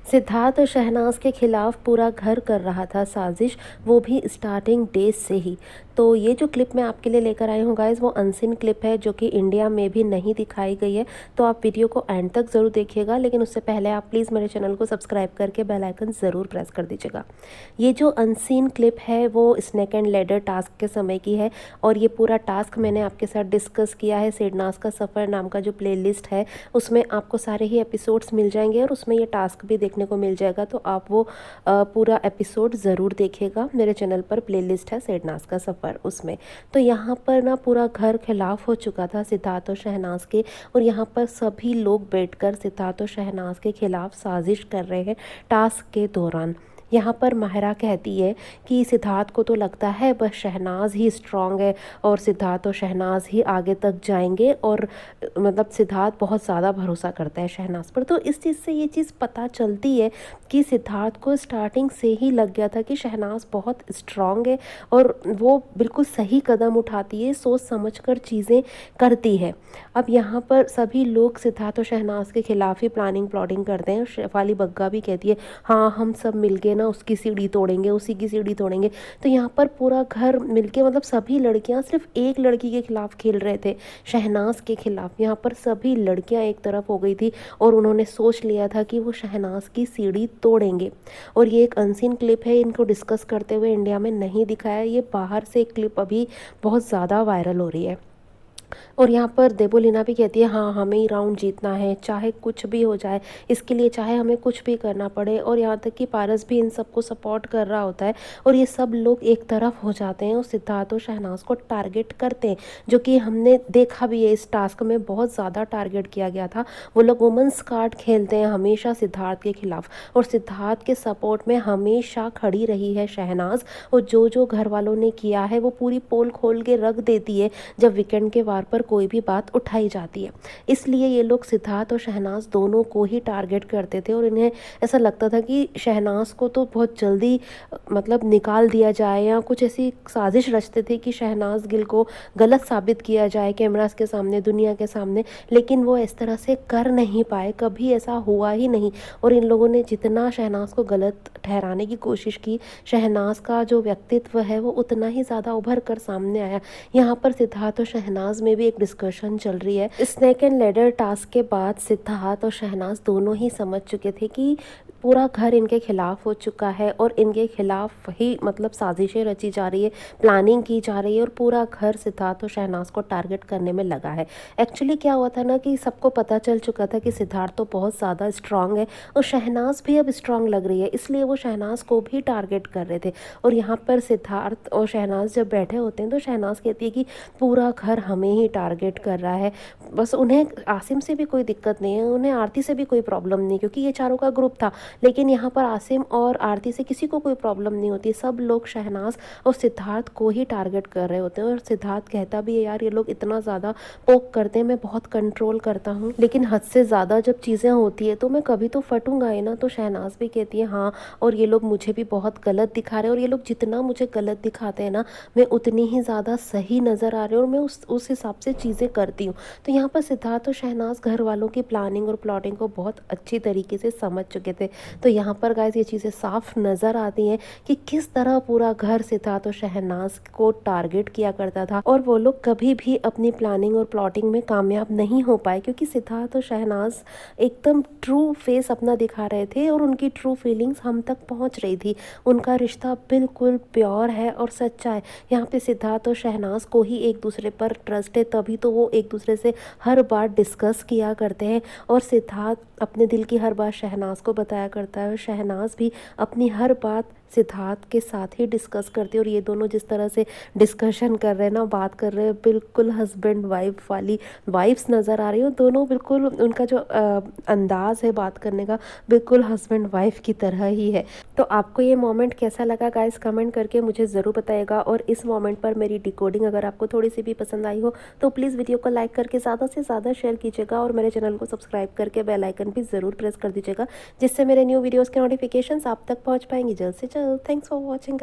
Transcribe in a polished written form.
सिद्धार्थ और शहनाज के खिलाफ पूरा घर कर रहा था साजिश, वो भी स्टार्टिंग डेज से ही। तो ये जो क्लिप मैं आपके लिए लेकर आई हूँ गाइस, वो अनसीन क्लिप है जो कि इंडिया में भी नहीं दिखाई गई है। तो आप वीडियो को एंड तक ज़रूर देखिएगा, लेकिन उससे पहले आप प्लीज़ मेरे चैनल को सब्सक्राइब करके बेल आइकन ज़रूर प्रेस कर दीजिएगा। ये जो अनसीन क्लिप है वो स्नेक एंड लैडर टास्क के समय की है, और ये पूरा टास्क मैंने आपके साथ डिस्कस किया है। सेडनाज का सफ़र नाम का जो प्लेलिस्ट है उसमें आपको सारे ही एपिसोड्स मिल जाएंगे, और उसमें ये टास्क भी देखने को मिल जाएगा। तो आप वो पूरा एपिसोड ज़रूर देखिएगा। मेरे चैनल पर प्लेलिस्ट है सेडनाज का सफ़र, उसमें। तो यहाँ पर ना पूरा घर खिलाफ हो चुका था सिद्धार्थ और शहनाज के, और यहाँ पर सभी लोग बैठकर सिद्धार्थ और शहनाज के खिलाफ साजिश कर रहे हैं टास्क के दौरान। यहाँ पर माहिरा कहती है कि सिद्धार्थ को तो लगता है बस शहनाज ही स्ट्रांग है, और सिद्धार्थ और शहनाज ही आगे तक जाएंगे, और मतलब सिद्धार्थ बहुत ज़्यादा भरोसा करता है शहनाज पर। तो इस चीज़ से ये चीज़ पता चलती है कि सिद्धार्थ को स्टार्टिंग से ही लग गया था कि शहनाज बहुत स्ट्रांग है, और वो बिल्कुल सही कदम उठाती है, सोच समझ कर चीज़ें करती है। अब यहाँ पर सभी लोग सिद्धार्थ और शहनाज के खिलाफ ही प्लानिंग प्लॉटिंग करते हैं। शेफाली बग्गा भी कहती है हाँ हम सब मिलके ना उसकी सीढ़ी तोड़ेंगे, उसी की सीढ़ी तोड़ेंगे। तो यहाँ पर पूरा घर मिलके, मतलब सभी लड़कियाँ सिर्फ एक लड़की के खिलाफ खेल रहे थे, शहनाज के खिलाफ। यहाँ पर सभी लड़कियाँ एक तरफ हो गई थी, और उन्होंने सोच लिया था कि वो शहनाज की सीढ़ी तोड़ेंगे। और ये एक अनसीन क्लिप है, इनको डिस्कस करते हुए इंडिया में नहीं दिखाया। ये बाहर से एक क्लिप अभी बहुत ज़्यादा वायरल हो रही है। और यहाँ पर देबोलीना भी कहती है हाँ हमें ही राउंड जीतना है, चाहे कुछ भी हो जाए, इसके लिए चाहे हमें कुछ भी करना पड़े। और यहाँ तक कि पारस भी इन सबको सपोर्ट कर रहा होता है, और ये सब लोग एक तरफ हो जाते हैं और सिद्धार्थ और शहनाज को टारगेट करते हैं, जो कि हमने देखा भी है। इस टास्क में बहुत ज़्यादा टारगेट किया गया था। वो लोग वुमेंस कार्ड खेलते हैं हमेशा सिद्धार्थ के खिलाफ, और सिद्धार्थ के सपोर्ट में हमेशा खड़ी रही है शहनाज। और जो जो घर वालों ने किया है वो पूरी पोल खोल के रख देती है जब वीकेंड के वार पर कोई भी बात उठाई जाती है। इसलिए ये लोग सिद्धार्थ और शहनाज दोनों को ही टारगेट करते थे, और इन्हें ऐसा लगता था कि शहनाज को तो बहुत जल्दी मतलब निकाल दिया जाए, या कुछ ऐसी साजिश रचते थे कि शहनाज गिल को गलत साबित किया जाए कैमरास के सामने, दुनिया के सामने। लेकिन वो इस तरह से कर नहीं पाए, कभी ऐसा हुआ ही नहीं। और इन लोगों ने जितना शहनाज को गलत ठहराने की कोशिश की, शहनाज का जो व्यक्तित्व है वो उतना ही ज़्यादा उभर कर सामने आया। यहाँ पर सिद्धार्थ और शहनाज में भी एक डिस्कशन चल रही है। स्नेक एंड लैडर टास्क के बाद सिद्धार्थ और शहनाज दोनों ही समझ चुके थे कि पूरा घर इनके खिलाफ हो चुका है, और इनके खिलाफ ही मतलब साजिशें रची जा रही है, प्लानिंग की जा रही है, और पूरा घर सिद्धार्थ और शहनाज को टारगेट करने में लगा है। एक्चुअली क्या हुआ था ना कि सबको पता चल चुका था कि सिद्धार्थ तो बहुत ज़्यादा स्ट्रांग है, और शहनाज भी अब स्ट्रांग लग रही है, इसलिए वो शहनाज को भी टारगेट कर रहे थे। और यहाँ पर सिद्धार्थ और शहनाज जब बैठे होते हैं तो शहनाज कहती है कि पूरा घर हमें ही टारगेट कर रहा है। बस उन्हें आसिम से भी कोई दिक्कत नहीं है, उन्हें आरती से भी कोई प्रॉब्लम नहीं, क्योंकि ये चारों का ग्रुप था। लेकिन यहाँ पर आसिम और आरती से किसी को कोई प्रॉब्लम नहीं होती, सब लोग शहनाज और सिद्धार्थ को ही टारगेट कर रहे होते हैं। और सिद्धार्थ कहता भी है यार ये लोग इतना ज़्यादा पोक करते हैं, मैं बहुत कंट्रोल करता हूँ, लेकिन हद से ज़्यादा जब चीज़ें होती है तो मैं कभी तो फटूंगा ही ना। तो शहनाज भी कहती है हाँ, और ये लोग मुझे भी बहुत गलत दिखा रहे हैं, और ये लोग जितना मुझे गलत दिखाते हैं ना, मैं उतनी ही ज़्यादा सही नज़र आ रही हूँ, और मैं उस हिसाब से चीज़ें करती हूँ। तो यहाँ पर सिद्धार्थ और शहनाज घर वालों की प्लानिंग और प्लॉटिंग को बहुत अच्छी तरीके से समझ चुके थे। तो यहाँ पर गाइस ये चीज़ें साफ नज़र आती हैं कि किस तरह पूरा घर सिद्धार्थ और शहनाज को टारगेट किया करता था, और वो लोग कभी भी अपनी प्लानिंग और प्लॉटिंग में कामयाब नहीं हो पाए, क्योंकि सिद्धार्थ और शहनाज एकदम ट्रू फेस अपना दिखा रहे थे, और उनकी ट्रू फीलिंग्स हम तक पहुँच रही थी। उनका रिश्ता बिल्कुल प्योर है और सच्चा है। यहाँ पे सिद्धार्थ और शहनाज को ही एक दूसरे पर ट्रस्ट है, तभी तो वो एक दूसरे से हर बार डिस्कस किया करते हैं, और सिद्धार्थ अपने दिल की हर बात शहनाज को बताया करता है, और शहनाज भी अपनी हर बात सिद्धार्थ के साथ ही डिस्कस करती है। और ये दोनों जिस तरह से डिस्कशन कर रहे हैं ना, बात कर रहे हैं, बिल्कुल हस्बैंड वाइफ वाली वाइब्स नज़र आ रही हो। दोनों बिल्कुल उनका जो अंदाज़ है बात करने का, बिल्कुल हस्बैंड वाइफ की तरह ही है। तो आपको ये मोमेंट कैसा लगा गाइस, कमेंट करके मुझे ज़रूर बताइएगा। और इस मोमेंट पर मेरी डिकोडिंग अगर आपको थोड़ी सी भी पसंद आई हो तो प्लीज़ वीडियो को लाइक करके ज़्यादा से ज़्यादा शेयर कीजिएगा, और मेरे चैनल को सब्सक्राइब करके बेल आइकन भी ज़रूर प्रेस कर दीजिएगा, जिससे मेरे न्यू वीडियोज़ के नोटिफिकेशन आप तक पहुँच पाएंगी जल्द से जल्द। Thanks for watching.